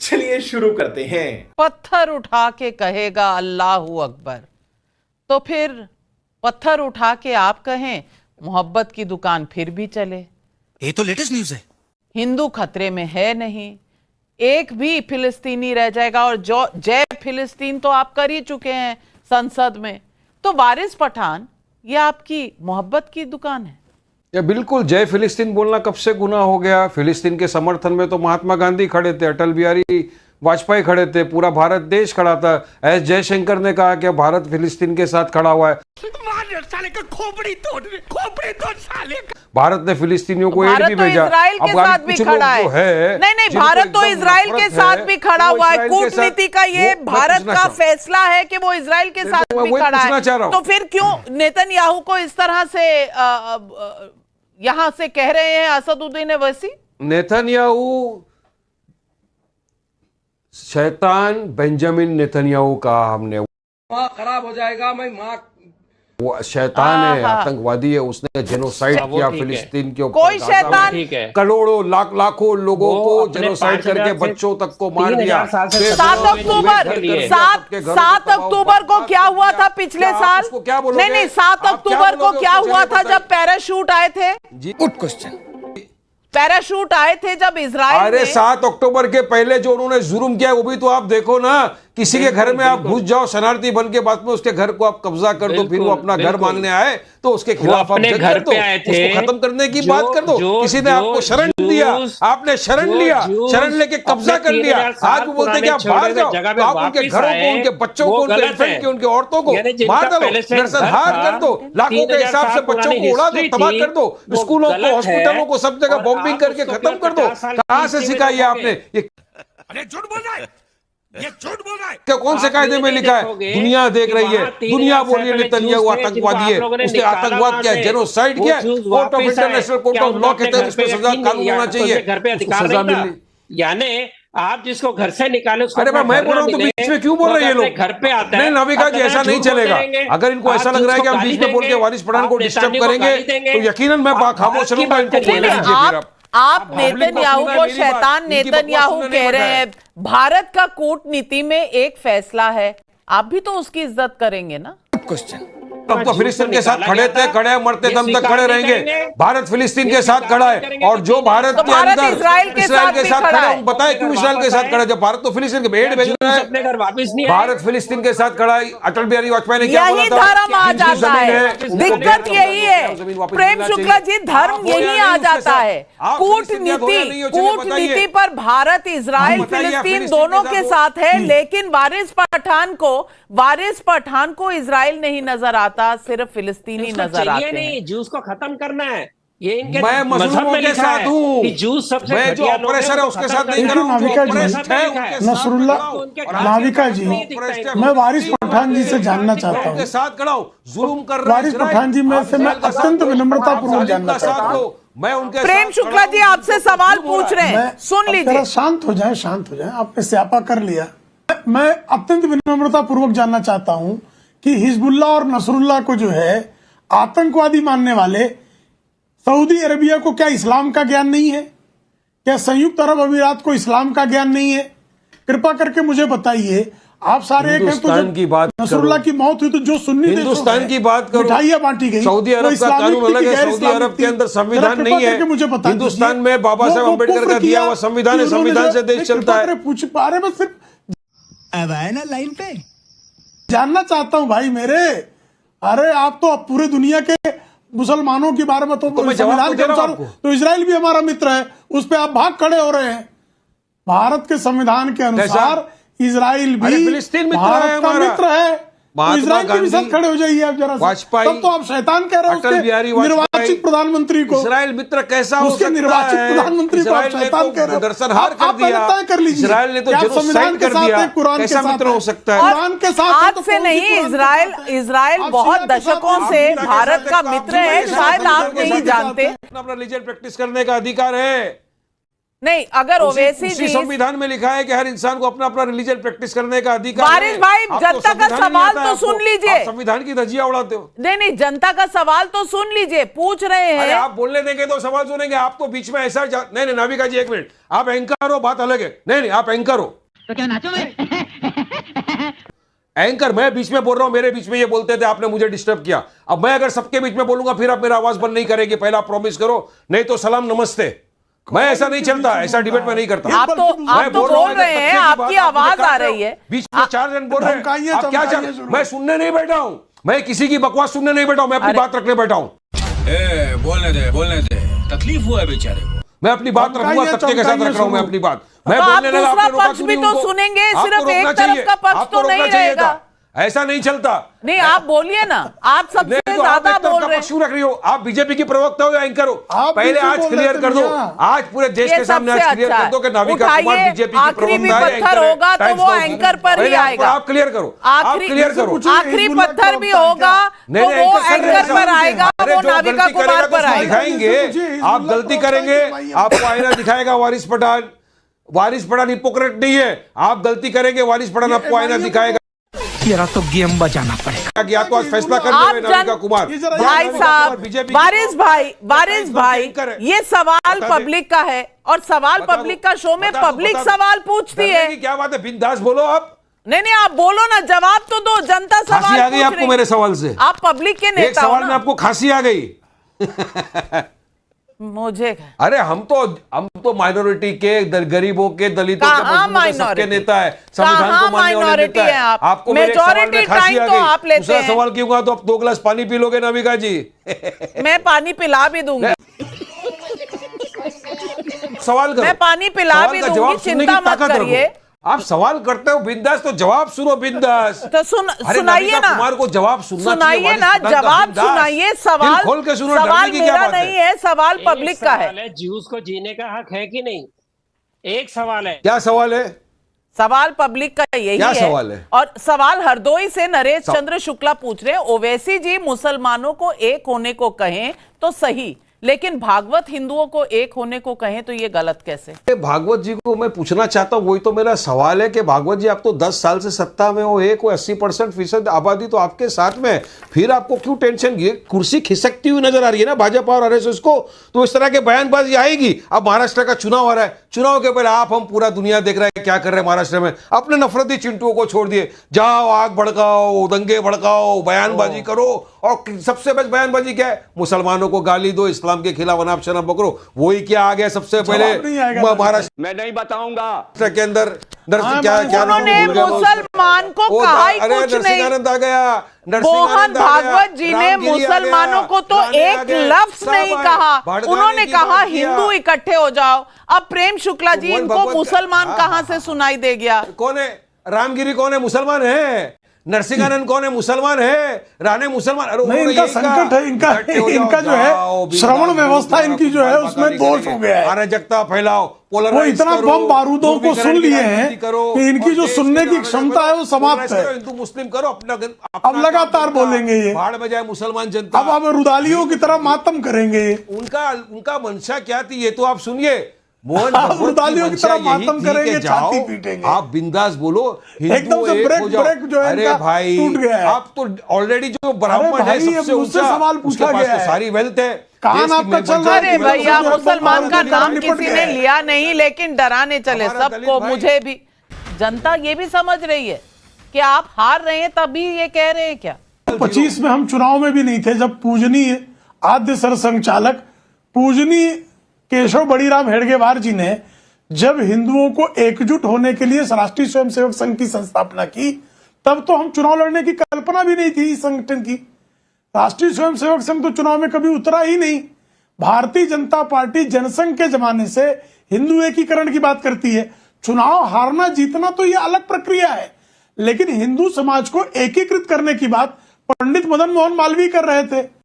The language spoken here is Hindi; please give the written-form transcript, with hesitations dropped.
चलिए शुरू करते हैं। पत्थर उठा के कहेगा अल्लाहू अकबर, तो फिर पत्थर उठा के आप कहें मोहब्बत की दुकान फिर भी चले। ये तो लेटेस्ट न्यूज़ है। हिंदू खतरे में है नहीं, एक भी फिलिस्तीनी रह जाएगा। और जो जय फिलिस्तीन तो आप कर ही चुके हैं संसद में, तो वारिस पठान ये आपकी मोहब्बत की दुकान है। या बिल्कुल, जय फिलिस्तीन बोलना कब से गुनाह हो गया। फिलिस्तीन के समर्थन में तो महात्मा गांधी खड़े थे, अटल बिहारी वाजपेयी खड़े थे, पूरा भारत देश खड़ा था। एस जयशंकर ने कहा कि भारत फिलिस्तीन के साथ खड़ा हुआ है। साले का खोपड़ी तोड़ साले का। भारत ने फिलिस्तीनियों को एड भी भेजा। इजराइल के साथ भी खड़ा है। नहीं, भारत तो इजराइल के साथ भी खड़ा हुआ है। कूटनीति का ये भारत का फैसला है कि वो इजराइल के साथ भी खड़ा है। तो फिर क्यों नेतन्याहू को इस तरह से यहां से कह रहे हैं असदुद्दीन ओवैसी? नेतन्याहू शैतान बेंजामिन नेतन्याहू का हमने खराब हो जाएगा। मैं माँ वो शैतान है, आतंकवादी है, उसने जेनोसाइड किया फिलिस्तीन के ऊपर। कोई शैतान करोड़ों लाखों लोगों को जेनोसाइड करके बच्चों तक को मार दिया। 7 अक्टूबर को क्या हुआ था पिछले साल? नहीं, 7 अक्टूबर को क्या हुआ था जब पैराशूट आए थे? Good question. पैराशूट आए थे जब इजराइल। अरे 7 अक्टूबर के पहले जो उन्होंने जुर्म किया वो भी तो आप देखो ना। किसी के घर में आप घुस जाओ शरणार्थी बन के, बाद में उसके घर को आप कब्जा कर दो, फिर वो अपना घर मांगने आए तो उसके खिलाफ आप जंग कर दो, उसको खत्म करने की बात कर दो। किसी ने आपको शरण दिया, आपने शरण लिया, शरण लेके कब्जा कर लिया। आज वो बोलते कि आप बाहर जाओ, तो आप उनके घरों को, उनके बच्चों को, उनके इन्फेंट को, उनके औरतों को मार दो, नरसंहार कर दो, लाखों के हिसाब से बच्चों को उड़ा दो, तबाह कर दो, स्कूलों को, हॉस्पिटलों को, सब जगह बॉम्बिंग करके खत्म कर दो। कहां से सिखाई आपने ये? अरे झूठ बोल रहा है, ये झूठ बोल रहा है। क्या कौन से कायदे में लिखा है? दुनिया देख रही है, दुनिया बोल रही है नेतन्याहू आतंकवादी है। उसने आतंकवाद किया, जेनोसाइड किया। Court of international court of law के तहत उस पर सजा कानून होना चाहिए, सजा मिलनी। यानी आप जिसको घर से निकाले उसको। अरे मैं बोल रहा हूँ तो बीच में क्यों बोल रहे हैं ये लोग? घर पे आता है। नहीं नाविका जी, ऐसा नहीं चलेगा। अगर इनको ऐसा लग रहा है कि हम बीच में बोल के वारिस पठान को डिस्टर्ब करेंगे तो यकीनन मैं खामोश रहूंगा। इनको बोलने दीजिए। फिर आप नेतन्याहू को शैतान नेतन्याहू कह रहे हैं। भारत का कूटनीति में एक फैसला है, आप भी तो उसकी इज्जत करेंगे ना। क्वेश्चन। हम तो फिलिस्तीन के साथ खड़े थे, खड़े मरते दम तक खड़े रहेंगे। भारत फिलिस्तीन के साथ खड़ा है, और जो भारत के अंदर इजराइल के साथ खड़ा है। बताए क्यों इजराइल के साथ खड़ा है? जब भारत तो फिलिस्तीन के भेड़ भेज रहा है, भारत फिलिस्तीन के साथ खड़ा है। अटल बिहारी वाजपेयी ने क्या बोला था? धर्म आ जाता है, दिक्कत यही है प्रेम शुक्ला जी, धर्म यही आ जाता है। कूटनीति पर भारत इजराइल फिलिस्तीन दोनों के साथ है, लेकिन वारिस पठान को इजराइल नहीं नजर आता, सिर्फ फिलिस्तीनी नजर आते हैं। नहीं, जूस को खत्म करना है, ये इनके मैं मजलूमों के साथ हूँ। मैं जो ऑपरेशन है उसके साथ नहीं कर रहा हूँ। नाविका जी, मैं वारिस पठान जी से जानना चाहता हूँ, साथ खड़ा हूँ, जुल्म कर रहा है वारिस पठान जी में से मैं अत्यंत विनम्रता पूर्वक जानना चाहता हूँ। मैं उनके प्रेम शुक्ला जी आपसे सवाल पूछ रहे हैं, सुन लीजिए। शांत हो जाए, शांत हो जाए। आपने स्यापा कर लिया। मैं अत्यंत विनम्रता पूर्वक जानना चाहता हूँ कि हिजबुल्ला और नसरुल्लाह को जो है आतंकवादी मानने वाले सऊदी अरबिया को क्या इस्लाम का ज्ञान नहीं है? क्या संयुक्त अरब अमीरात को इस्लाम का ज्ञान नहीं है? कृपा करके मुझे बताइए। आप सारे हिंदुस्तान की बात, नसरुल्लाह की मौत हुई तो जो सुन्नी हिंदुस्तान की बात करो, मिठाइयां बांटी गई। सऊदी अरब का कानून अलग है, सऊदी अरब के अंदर संविधान नहीं है। हिंदुस्तान में बाबा साहब अम्बेडकर का दिया हुआ संविधान है, संविधान से देश चलता है। पूछ पा रहे, मैं सिर्फ अब आए ना लाइन पे जानना चाहता हूं भाई मेरे। अरे आप तो अब पूरे दुनिया के मुसलमानों के बारे में तो संविधान के अनुसार तो इजराइल भी हमारा मित्र है, उस पे आप भाग खड़े हो रहे हैं। भारत के संविधान के अनुसार इजराइल भी फिलिस्तीन भारत का मित्र है, तो इजराइल के भी साथ खड़े हो जाइए आप जरा। तब तो आप शैतान कह रहे हो निर्वाचित प्रधानमंत्री को। इजराइल मित्र कैसा हो सकता है? उसके निर्वाचित प्रधानमंत्री को आप शैतान कह रहे हो। नरसंहार कर दिया, तय कर लीजिए। इजराइल ने तो संविधान के साथ, कुरान के साथ हो सकता है। कुरान के साथ आज से नहीं, इजराइल बहुत दशकों से भारत का मित्र है, शायद आप नहीं जानते। अपना रिलीजन प्रैक्टिस करने का अधिकार है। नहीं, अगर ओवैसी जी संविधान में लिखा है कि हर इंसान को अपना अपना रिलीजन प्रैक्टिस करने का अधिकार है। वारिस भाई, आप जनता का संविधान सवाल नहीं आता तो है सुन आपको। लीजिए। आप संविधान की धज्जियां उड़ाते हो। नहीं, जनता का सवाल तो सुन लीजिए, पूछ रहे अरे हैं। आप बोलने देंगे तो सवाल सुनेंगे। आप तो बीच में ऐसा नहीं, नाविका जी एक मिनट, आप एंकर हो, बात अलग है। नहीं, आप एंकर हो तो क्या नाचो मैं? एंकर। मैं बीच में बोल रहा हूं, मेरे बीच में ये बोलते थे, आपने मुझे डिस्टर्ब किया। अब मैं अगर सबके बीच में बोलूंगा फिर आप मेरा आवाज बंद नहीं करेंगे। पहले आप प्रॉमिस करो, नहीं तो सलाम नमस्ते। मैं ऐसा नहीं चलता, ऐसा डिबेट में नहीं करता। आप तो बोल रहे हैं, आपकी आवाज आ रही है, बीच में 4 जन बोल रहे हैं, आप क्या चाह? मैं सुनने नहीं बैठा हूं, मैं किसी की बकवास सुनने नहीं बैठा हूं, मैं अपनी बात रखने बैठा हूं। बोलने दे, तकलीफ हुआ है बेचारे को। मैं अपनी बात रखूंगा, तथ्य के साथ रख रहा हूं मैं अपनी बात। मैं तो आप बोलने लगा, दूसरा आपने रोका पक्ष क्यों भी नहीं तो उनको? सुनेंगे, आपको सिर्फ रोकना एक तरफ चाहिए, का पक्ष आपको तो नहीं रोकना चाहिए रहेगा। था। ऐसा नहीं चलता। नहीं, आप बोलिए ना, आप सबसे नहीं तो ज्यादा आप बोल रहे हैं। क्यों रख रही हो? आप बीजेपी की प्रवक्ता हो या एंकर हो? आप पहले भी आज बोल क्लियर रहे कर दो, थे आज पूरे देश ये के सामने सबसे आज क्लियर अच्छा कर दो कि है। नाविका कुमार उठाइए, बीजेपी की आखिरी भी प्रवक्ता है, पत्थर एंकर है, होगा तो टाइम्स वो ऑफ- एंकर पर पहले ही आएगा। आप क्लियर करो, आप आखिरी क्लियर करो। आखिरी पत्थर भी होगा तो वो एंकर पर आएगा, अरे वो जो नाविका गलती कुमार करेगा तो पर आएगा। दिखाएंगे। आप गलती करेंगे, आपको आईना दिखाएगा वारिस पठान। वारिस पठान हिपोक्रेट नहीं है। आप गलती करेंगे, वारिस पठान आपको आईना दिखाएगा। तेरा तो गेम बजाना पड़ेगा। या तो आज फैसला कर आप देंगे नाविका कुमार। भाई साहब, वारिस भाई, ये सवाल पब्लिक का है और सवाल पब्लिक का शो में पब्लिक सवाल पूछती है। क्या बात है? बिंदास बोलो आप। नहीं, आप बोलो ना, जवाब तो दो। जनता खांसी सवाल आ गई पूछ आपको रही। मेरे सवाल से? आप पब्लिक के एक नेता हो सवाल में ना। आपको खांसी आ गई। मुझे अरे हम तो माइनॉरिटी के, गरीबों के, दलितों के, कहाँ मजदूरों के, सबके minority? नेता है। संविधान कहाँ को मानने वाले minority नेता है आप? आपको मेरे एक सवाल में Majority खांसी time आ तो गई। आप लेते दूसरा हैं। सवाल क्यों हुआ? तो आप 2 गिलास पानी पी लोगे नाविका जी। मैं पानी पिला भी दूंगी। सवाल करो, मैं पानी पिला सवाल भी का दूंगी, जवाब सुनने की चिंता मत ताकत रखो। करिए। आप सवाल करते हो बिंदास, तो जवाब सुनो बिंदास। तो अरे सुनाइए नाविका ना, कुमार को जवाब सुनना सुनाइए चाहिए, ना, वारिस पठान का जवाब बिंदास। सुनाइए। दिल सवाल खोल के सुनो, सवाल डरने की क्या मेरा बात नहीं है, सवाल पब्लिक का है। ज्यूस को जीने का हक है कि नहीं? एक सवाल है। क्या सवाल है? सवाल पब्लिक का यही क्या है। सवाल है? और सवाल हरदोई से नरेश चंद्र शुक्ला पूछ रहे हैं, ओवैसी जी मुसलमानों को एक होने को कहें तो सही, लेकिन भागवत हिंदुओं को एक होने को कहें तो ये गलत कैसे? भागवत जी को मैं पूछना चाहता हूं, वही तो मेरा सवाल है कि भागवत जी आप तो 10 साल से सत्ता में हो, एक 80% आबादी तो आपके साथ में है, फिर आपको क्यों टेंशन? ये कुर्सी खिसकती हुई नजर आ रही है ना भाजपा और आरएसएस को, तो इस तरह के बयानबाजी आएगी। अब महाराष्ट्र का चुनाव आ रहा है, चुनाव के पहले आप हम पूरा दुनिया देख रहा है क्या कर रहे हैं महाराष्ट्र में। अपने नफरती चिंटुओं को छोड़ दिए, जाओ आग भड़काओ, दंगे भड़काओ, बयानबाजी करो। और सबसे बेस्ट बयानबाजी क्या है? मुसलमानों को गाली दो, इस्लाम के खिलाफ अनाप शनाप पकड़ो। वही क्या आ गया सबसे पहले महाराष्ट्र मैं नहीं बताऊंगा के अंदर। उन्होंने मुसलमान को कहा ही कुछ नहीं। नरसिंहानंद आ गया, मोहन भागवत जी ने मुसलमानों को तो एक लफ्ज नहीं कहा, उन्होंने कहा हिंदू इकट्ठे हो जाओ। अब प्रेम शुक्ला जी, इनको मुसलमान कहां से सुनाई दे गया? कौन है? रामगिरी कौन है? मुसलमान है। नरसिंहानंद कौन है? मुसलमान है। राणे मुसलमान। अरे नहीं, इनका संकट है, इनका जो है श्रवण व्यवस्था इनकी जो है उसमें दोष हो गया है। अराजकता फैलाओ, वो इतना बम बारूदों को सुन लिए हैं कि इनकी जो सुनने की क्षमता है वो समाप्त है। हिंदू मुस्लिम करो अपना, अब लगातार बोलेंगे ये, बाढ़ में जाए मुसलमान जनता। अब रुदालियों की तरह मातम करेंगे ये। उनका मंशा क्या थी ये तो आप सुनिए। मोहन आप भगवत रुदालियों की मंशा तरह यही मातम थी करेंगे, कि जाओ, छाती पीटेंगे। आप बिंदास बोलो, एकदम से ब्रेक जो है अरे इनका भाई टूट गया है। आप तो ऑलरेडी जो ब्राह्मण है भाई, सबसे अब मुझसे ऊंचा, सवाल पूछा उसके पास गया तो है। सारी वेल्थ है। कान देश की आपका चल रहा है। अरे भैया, जो मुसलमान का नाम निपट किसी गया ने है। लिया नहीं, लेकिन डराने चले हमारा सबको, दलित भाई। मुझे भी। जनता ये भी समझ रही है कि आप हार रहे हैं, तभी ये कह रहे हैं क्या? 25 में हम चुनाव में भी नहीं थे जब पूजनीय आद्य सरसंघचालक पूजनीय केशव बड़ीराम हेडगेवार जी ने जब हिंदुओं को एकजुट होने के लिए राष्ट्रीय स्वयंसेवक संघ की संस्थापना की, तब तो हम चुनाव लड़ने की कल्पना भी नहीं थी इस संगठन की। राष्ट्रीय स्वयंसेवक संघ तो चुनाव में कभी उतरा ही नहीं। भारतीय जनता पार्टी जनसंघ के जमाने से हिंदू एकीकरण की बात करती है। चुनाव हारना जीतना तो यह अलग प्रक्रिया है, लेकिन हिंदू समाज को एकीकृत करने की बात पंडित मदन मोहन मालवीय कर रहे थे।